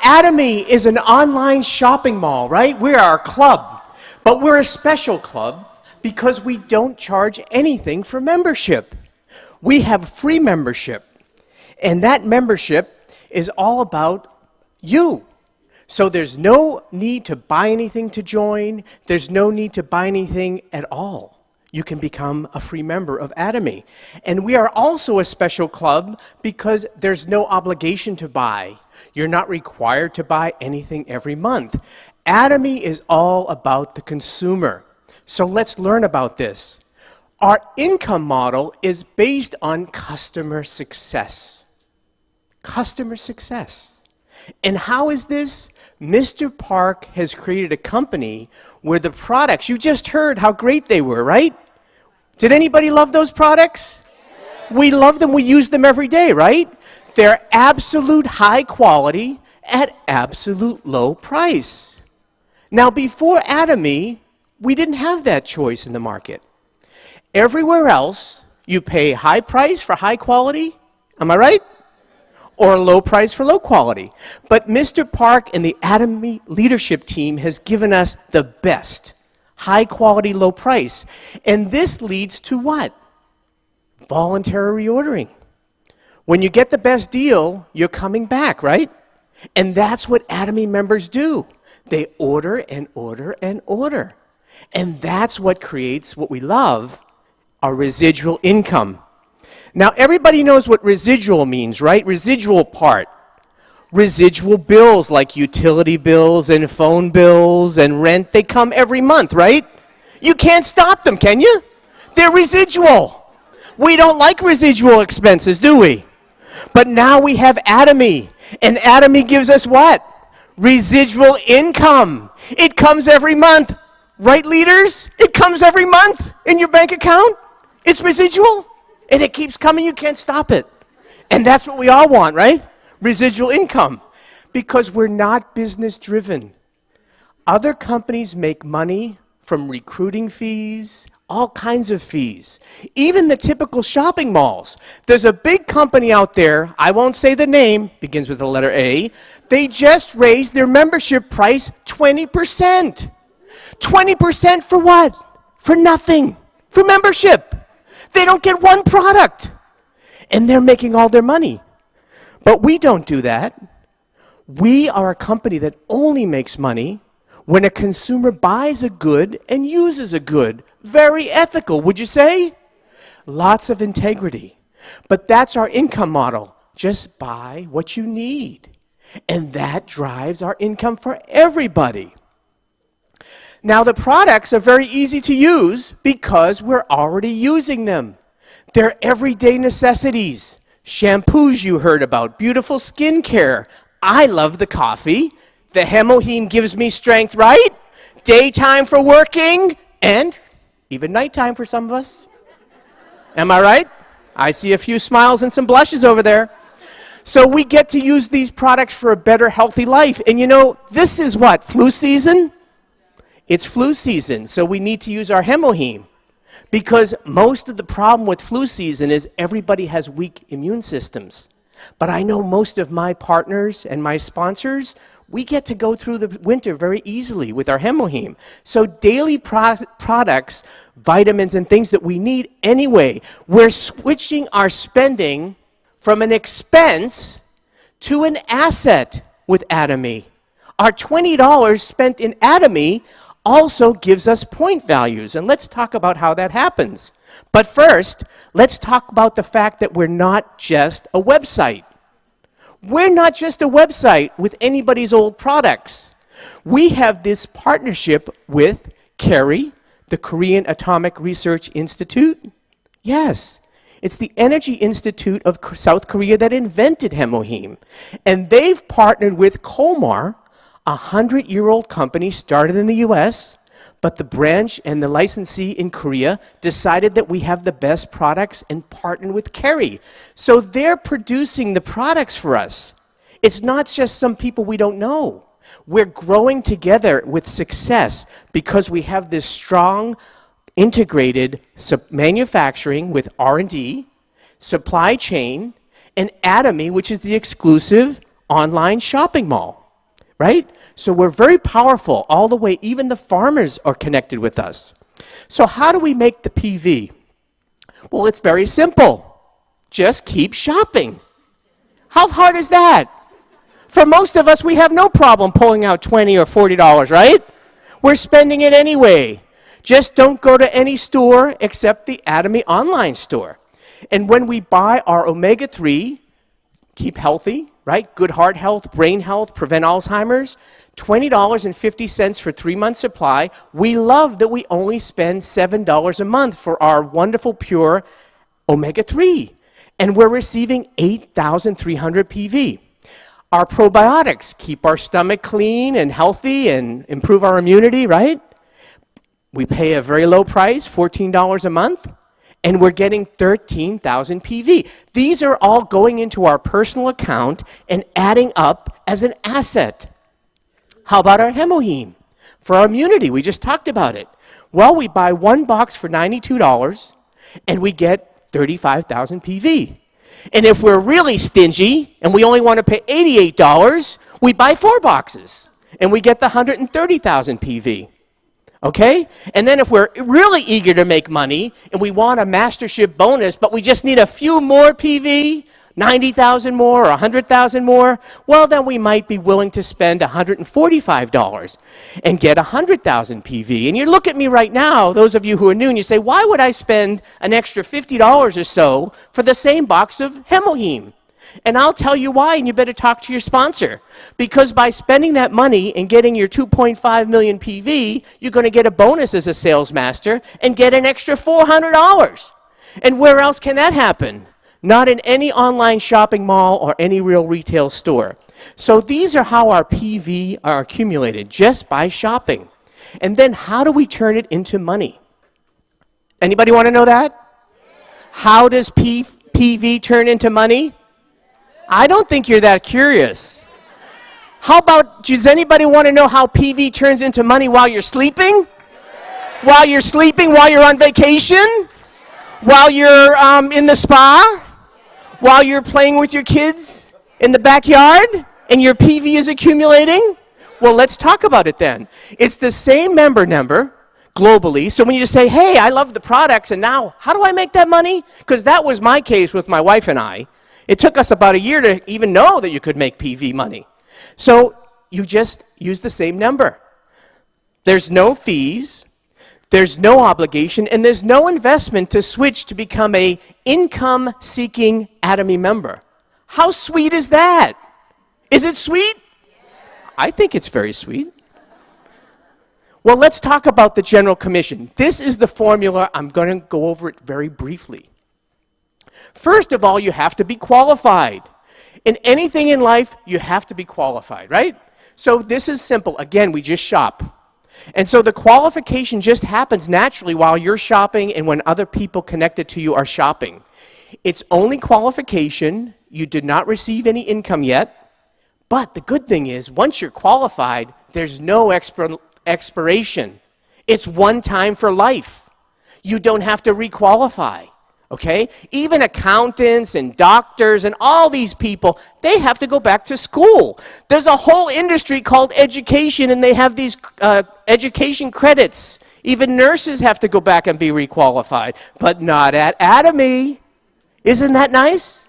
Atomy is an online shopping mall, right? We are a club, but we're a special club because we don't charge anything for membership. We have free membership, and that membership is all about you. So there's no need to buy anything to join. There's no need to buy anything at all. You can become a free member of Atomy. And we are also a special club because there's no obligation to buy. You're not required to buy anything every month. Atomy is all about the consumer. So let's learn about this. Our income model is based on customer success. Customer success. And how is this? Mr. Park has created a company where the products, you just heard how great they were, right? Did anybody love those products? We love them, we use them every day, right? They're absolute high quality at absolute low price. Now, before Atomy, we didn't have that choice in the market. Everywhere else, you pay high price for high quality, am I right? Or low price for low quality. But Mr. Park and the Atomy leadership team has given us the best. High quality, low price. And this leads to what? Voluntary reordering. When you get the best deal, you're coming back, right? And that's what Atomy members do. They order and order and order. And that's what creates what we love, our residual income. Now, everybody knows what residual means, right? Residual part. Residual bills like utility bills and phone bills and rent, they come every month, right? You can't stop them, can you? They're residual. We don't like residual expenses, do we? But now we have Atomy, and Atomy gives us what? Residual income. It comes every month. Right, leaders? It comes every month in your bank account. It's residual, and it keeps coming. You can't stop it. And that's what we all want, right? Residual income, because we're not business driven. Other companies make money from recruiting fees, all kinds of fees, even the typical shopping malls. There's a big company out there, I won't say the name, begins with the letter A. They just raised their membership price 20%. 20% for what? For nothing. For membership. They don't get one product. And they're making all their money. But we don't do that. We are a company that only makes money when a consumer buys a good and uses a good. Very ethical, would you say? Lots of integrity. But that's our income model. Just buy what you need. And that drives our income for everybody. Now, the products are very easy to use because we're already using them. They're everyday necessities. Shampoos you heard about, beautiful skincare. I love the coffee. The Hemoheme gives me strength, right? Daytime for working, and even nighttime for some of us. Am I right? I see a few smiles and some blushes over there. So we get to use these products for a better, healthy life. And you know, this is what? Flu season? It's flu season, so we need to use our Hemoheme. Because most of the problem with flu season is everybody has weak immune systems. But I know most of my partners and my sponsors, we get to go through the winter very easily with our Hemoheme. So daily products, vitamins and things that we need anyway, we're switching our spending from an expense to an asset with Atomy. Our $20 spent in Atomy also gives us point values, and let's talk about how that happens. But first, let's talk about the fact that we're not just a website. We're not just a website with anybody's old products. We have this partnership with KERI, the Korean Atomic Research Institute. Yes, it's the Energy Institute of South Korea that invented Hemoheme. And they've partnered with Kolmar, a 100-year-old company started in the US, but the branch and the licensee in Korea decided that we have the best products and partnered with KERI. So they're producing the products for us. It's not just some people we don't know. We're growing together with success because we have this strong, integrated manufacturing with R&D, supply chain, and Atomy, which is the exclusive online shopping mall. right? So we're very powerful all the way. Even the farmers are connected with us. So how do we make the PV? Well, it's very simple. Just keep shopping. How hard is that? For most of us, we have no problem pulling out $20 or $40, right? We're spending it anyway. Just don't go to any store except the Atomy online store. And when we buy our omega-3, keep healthy, right? Good heart health, brain health, prevent Alzheimer's, $20.50 for 3 months supply. We love that we only spend $7 a month for our wonderful pure omega-3. And we're receiving 8,300 PV. Our probiotics keep our stomach clean and healthy and improve our immunity, right? We pay a very low price, $14 a month, and we're getting 13,000 PV. These are all going into our personal account and adding up as an asset. How about our hemoheme? For our immunity, we just talked about it. Well, we buy one box for $92, and we get 35,000 PV. And if we're really stingy, and we only want to pay $88, we buy 4 boxes, and we get the 130,000 PV. Okay? And then if we're really eager to make money, and we want a Mastership bonus, but we just need a few more PV, 90,000 more or 100,000 more, well, then we might be willing to spend $145 and get 100,000 PV. And you look at me right now, those of you who are new, and you say, why would I spend an extra $50 or so for the same box of hemoheme? And I'll tell you why, and you better talk to your sponsor. Because by spending that money and getting your 2.5 million PV, you're going to get a bonus as a sales master and get an extra $400. And where else can that happen? Not in any online shopping mall or any real retail store. So these are how our PV are accumulated, just by shopping. And then how do we turn it into money? Anybody want to know that? How does PV turn into money? I don't think you're that curious. How about, does anybody want to know how PV turns into money while you're sleeping? While you're sleeping, while you're on vacation? While you're in the spa? While you're playing with your kids in the backyard and your PV is accumulating? Well, let's talk about it then. It's the same member number globally. So when you just say, hey, I love the products, and now how do I make that money? Because that was my case with my wife and I. It took us about a year to even know that you could make PV money. So you just use the same number. There's no fees. There's no obligation, and there's no investment to switch to become a income-seeking Atomy member. How sweet is that? Is it sweet? I think it's very sweet. Well, let's talk about the General Commission. This is the formula. I'm going to go over it very briefly. First of all, you have to be qualified. In anything in life, you have to be qualified, right? So this is simple. Again, we just shop. And so the qualification just happens naturally while you're shopping and when other people connected to you are shopping. It's only qualification. You did not receive any income yet. But the good thing is, once you're qualified, there's no expiration. It's one time for life. You don't have to requalify. Okay? Even accountants and doctors and all these people, they have to go back to school. There's a whole industry called education, and they have these education credits. Even nurses have to go back and be requalified, but not at Atomy. Isn't that nice?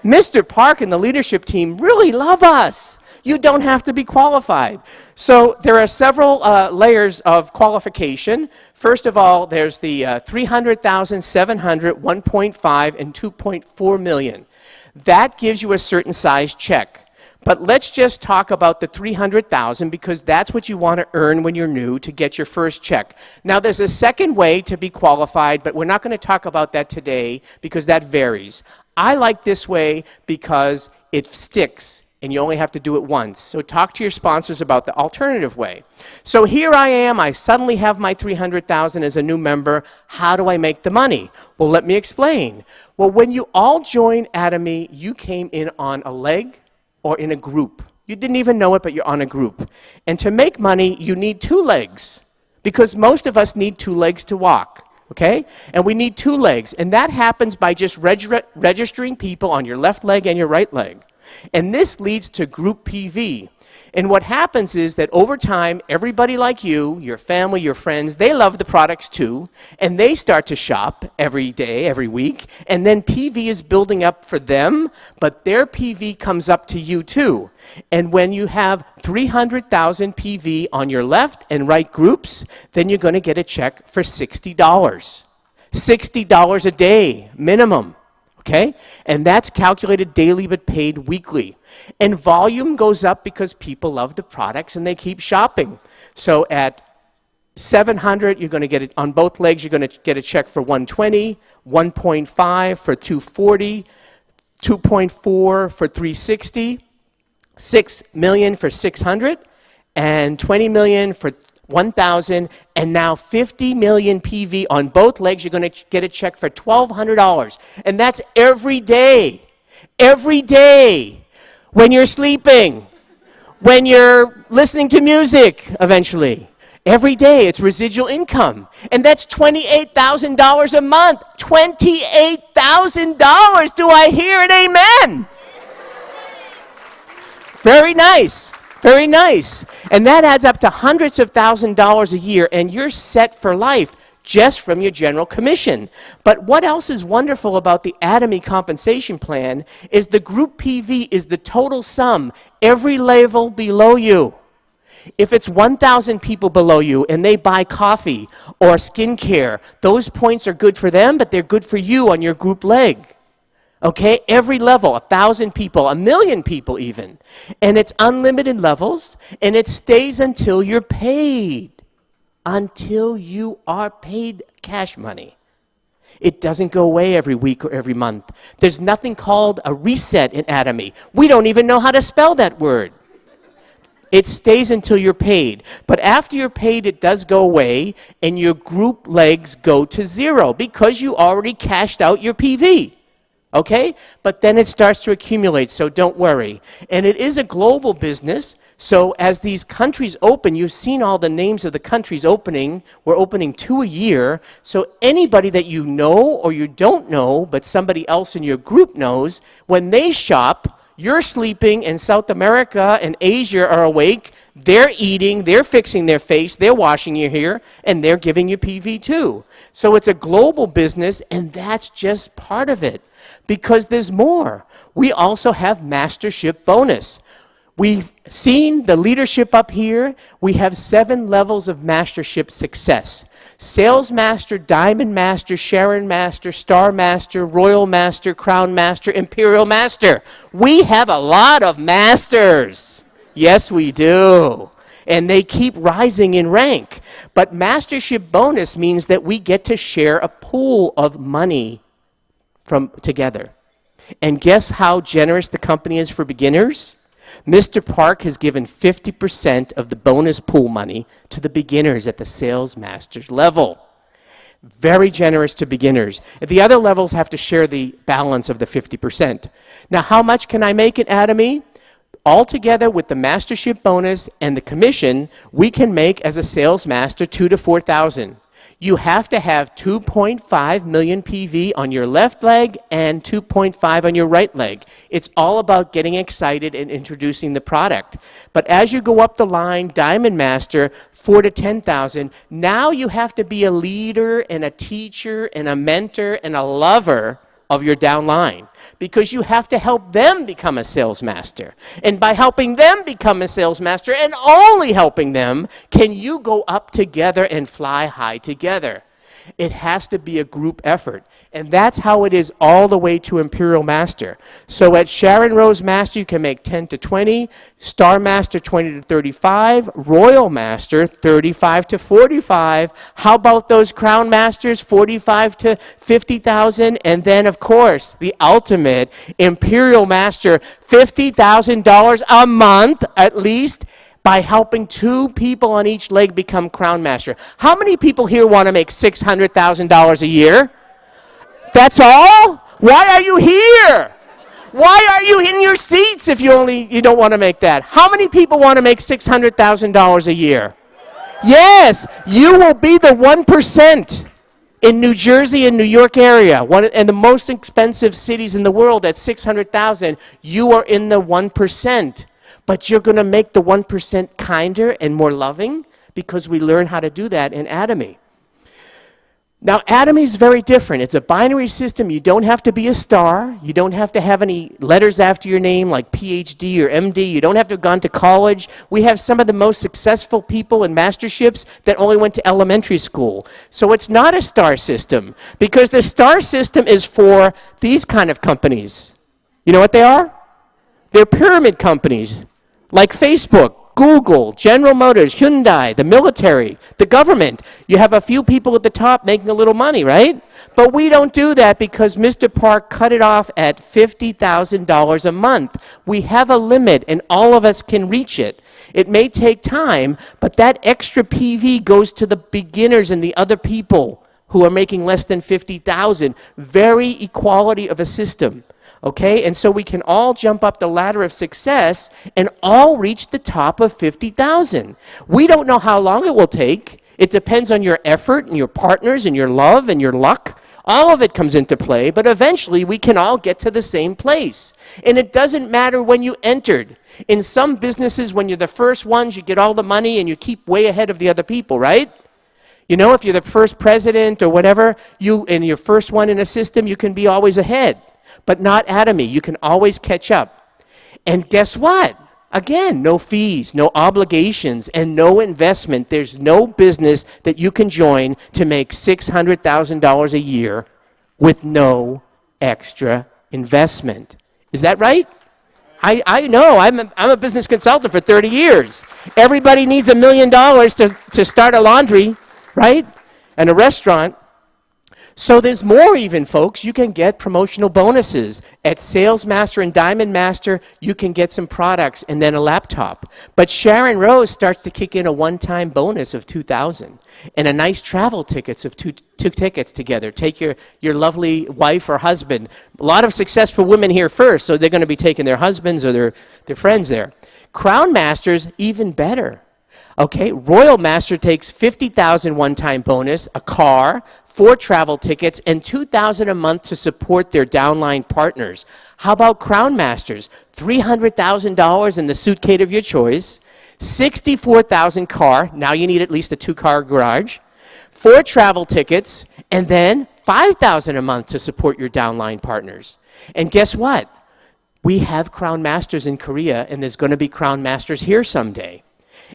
Mr. Park and the leadership team really love us. You don't have to be qualified. So there are several layers of qualification. First of all, there's the 300,700, 1.5, and 2.4 million. That gives you a certain size check. But let's just talk about the 300,000 because that's what you want to earn when you're new to get your first check. Now, there's a second way to be qualified, but we're not going to talk about that today because that varies. I like this way because it sticks. And you only have to do it once. So talk to your sponsors about the alternative way. So here I am. I suddenly have my 300,000 as a new member. How do I make the money? Well, let me explain. Well, when you all join Atomy, you came in on a leg or in a group. You didn't even know it, but you're on a group. And to make money, you need 2 legs because most of us need 2 legs to walk. Okay? And we need 2 legs. And that happens by just registering people on your left leg and your right leg. And this leads to group PV. And what happens is that over time, everybody like you, your family, your friends, they love the products too, and they start to shop every day, every week, and then PV is building up for them, but their PV comes up to you too. And when you have 300,000 PV on your left and right groups, then you're going to get a check for $60. $60 a day, minimum. Okay? And that's calculated daily but paid weekly. And volume goes up because people love the products and they keep shopping. So at 700, you're going to get it on both legs, you're going to get a check for 120, 1.5 for 240, 2.4 for 360, 6 million for 600, and 20 million for 1,000, and now 50 million PV on both legs. You're going to get a check for $1,200. And that's every day. Every day. When you're sleeping. When you're listening to music, eventually. Every day. It's residual income. And that's $28,000 a month. $28,000. Do I hear an amen? Very nice. Very nice. And that adds up to hundreds of thousands of dollars a year, and you're set for life just from your general commission. But what else is wonderful about the Atomy compensation plan is the group PV is the total sum, every level below you. If it's 1,000 people below you and they buy coffee or skincare, those points are good for them, but they're good for you on your group leg. Okay, every level, 1,000 people, 1,000,000 people even. And it's unlimited levels, and it stays until you're paid. Until you are paid cash money. It doesn't go away every week or every month. There's nothing called a reset in Atomy. We don't even know how to spell that word. It stays until you're paid. But after you're paid, it does go away, and your group legs go to zero because you already cashed out your PV. Okay? But then it starts to accumulate, so don't worry. And it is a global business, so as these countries open, you've seen all the names of the countries opening. We're opening 2 a year, so anybody that you know or you don't know, but somebody else in your group knows, when they shop, you're sleeping, and South America and Asia are awake, they're eating, they're fixing their face, they're washing your hair, and they're giving you PV too. So it's a global business, and that's just part of it. Because there's more. We also have Mastership bonus. We've seen the leadership up here. We have 7 levels of Mastership success. Sales Master, Diamond Master, Sharon Master, Star Master, Royal Master, Crown Master, Imperial Master. We have a lot of masters. Yes, we do. And they keep rising in rank. But Mastership bonus means that we get to share a pool of money from together. And guess how generous the company is for beginners? Mr. Park has given 50% of the bonus pool money to the beginners at the sales master's level. Very generous to beginners. The other levels have to share the balance of the 50%. Now, how much can I make at Atomy? Altogether with the Mastership bonus and the commission, we can make as a sales master 2,000 to 4,000. You have to have 2.5 million PV on your left leg and 2.5 on your right leg. It's all about getting excited and introducing the product. But as you go up the line, Diamond Master, 4,000 to 10,000, now you have to be a leader and a teacher and a mentor and a lover of your downline, because you have to help them become a sales master. And by helping them become a sales master, and only helping them, can you go up together and fly high together. It has to be a group effort. And that's how it is all the way to Imperial Master. So at Sharon Rose Master, you can make 10 to 20, Star Master 20 to 35, Royal Master 35 to 45. How about those Crown Masters, 45 to 50,000? And then, of course, the ultimate Imperial Master, $50,000 a month at least, by helping 2 people on each leg become Crown Master. How many people here want to make $600,000 a year? That's all? Why are you here? Why are you in your seats if you don't want to make that? How many people want to make $600,000 a year? Yes, you will be the 1% in New Jersey and New York area, and the most expensive cities in the world at $600,000. You are in the 1%. but you're going to make the 1% kinder and more loving because we learn how to do that in Atomy. Now, Atomy is very different. It's a binary system. You don't have to be a star. You don't have to have any letters after your name like PhD or MD. You don't have to have gone to college. We have some of the most successful people in masterships that only went to elementary school. So it's not a star system because the star system is for these kind of companies. You know what they are? They're pyramid companies like Facebook, Google, General Motors, Hyundai, the military, the government. You have a few people at the top making a little money, right? But we don't do that because Mr. Park cut it off at $50,000 a month. We have a limit, and all of us can reach it. It may take time, but that extra PV goes to the beginners and the other people who are making less than $50,000. Very equality of a system. Okay, and so we can all jump up the ladder of success and all reach the top of 50,000. We don't know how long it will take. It depends on your effort and your partners and your love and your luck. All of it comes into play, but eventually we can all get to the same place. And it doesn't matter when you entered. In some businesses, when you're the first ones, you get all the money and you keep way ahead of the other people, right? You know, if you're the first president or whatever, and you're first one in a system, you can be always ahead. But not Atomy. You can always catch up. And guess what? Again, no fees, no obligations, and no investment. There's no business that you can join to make $600,000 a year with no extra investment. Is that right? I know. I'm a business consultant for 30 years. Everybody needs $1 million to start a laundry, right? And a restaurant. So there's more even, folks. You can get promotional bonuses. At Sales Master and Diamond Master, you can get some products and then a laptop. But Sharon Rose starts to kick in a one-time bonus of $2,000 and a nice travel tickets of two tickets together. Take your lovely wife or husband. A lot of successful women here first, so they're going to be taking their husbands or their friends there. Crown Masters, even better. Okay, Royal Master takes $50,000 one-time bonus, a car, 4 travel tickets, and $2,000 a month to support their downline partners. How about Crown Masters? $300,000 in the suitcase of your choice, $64,000 car, now you need at least a 2-car garage, 4 travel tickets, and then $5,000 a month to support your downline partners. And guess what? We have Crown Masters in Korea, and there's going to be Crown Masters here someday.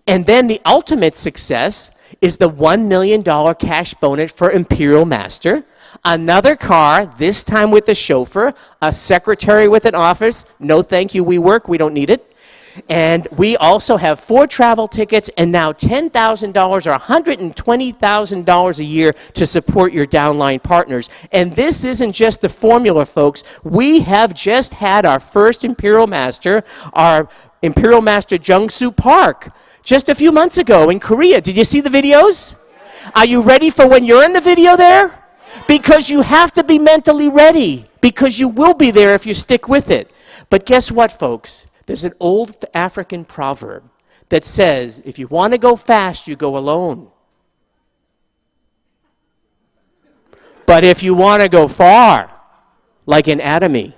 And then the ultimate success is the $1 million cash bonus for Imperial Master, another car, this time with a chauffeur, a secretary with an office. No thank you, we work, we don't need it. And we also have 4 travel tickets and now $10,000 or $120,000 a year to support your downline partners. And this isn't just the formula, folks. We have just had our first Imperial Master, our Imperial Master Jungsu Park, just a few months ago in Korea. Did you see the videos? Are you ready for when you're in the video there? Because you have to be mentally ready, because you will be there if you stick with it. But guess what, folks? There's an old African proverb that says, if you want to go fast, you go alone. But if you want to go far, like in Atomy,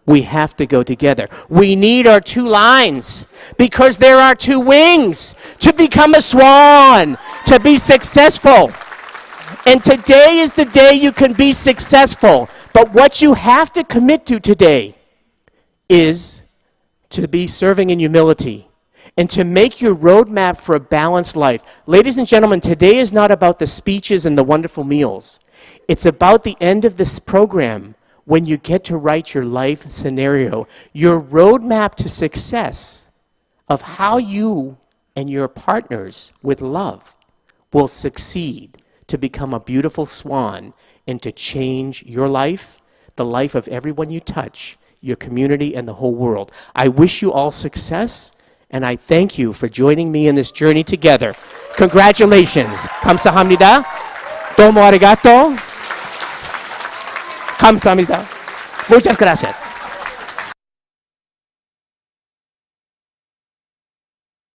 we have to go together. We need our 2 lines because there are 2 wings to become a swan, to be successful. And today is the day you can be successful. But what you have to commit to today is to be serving in humility and to make your roadmap for a balanced life. Ladies and gentlemen, today is not about the speeches and the wonderful meals. It's about the end of this program, when you get to write your life scenario, your roadmap to success of how you and your partners with love will succeed to become a beautiful swan and to change your life, the life of everyone you touch, your community, and the whole world. I wish you all success, and I thank you for joining me in this journey together. Congratulations. 감사합니다. 도모 arigato. 감사합니다. Muchas gracias.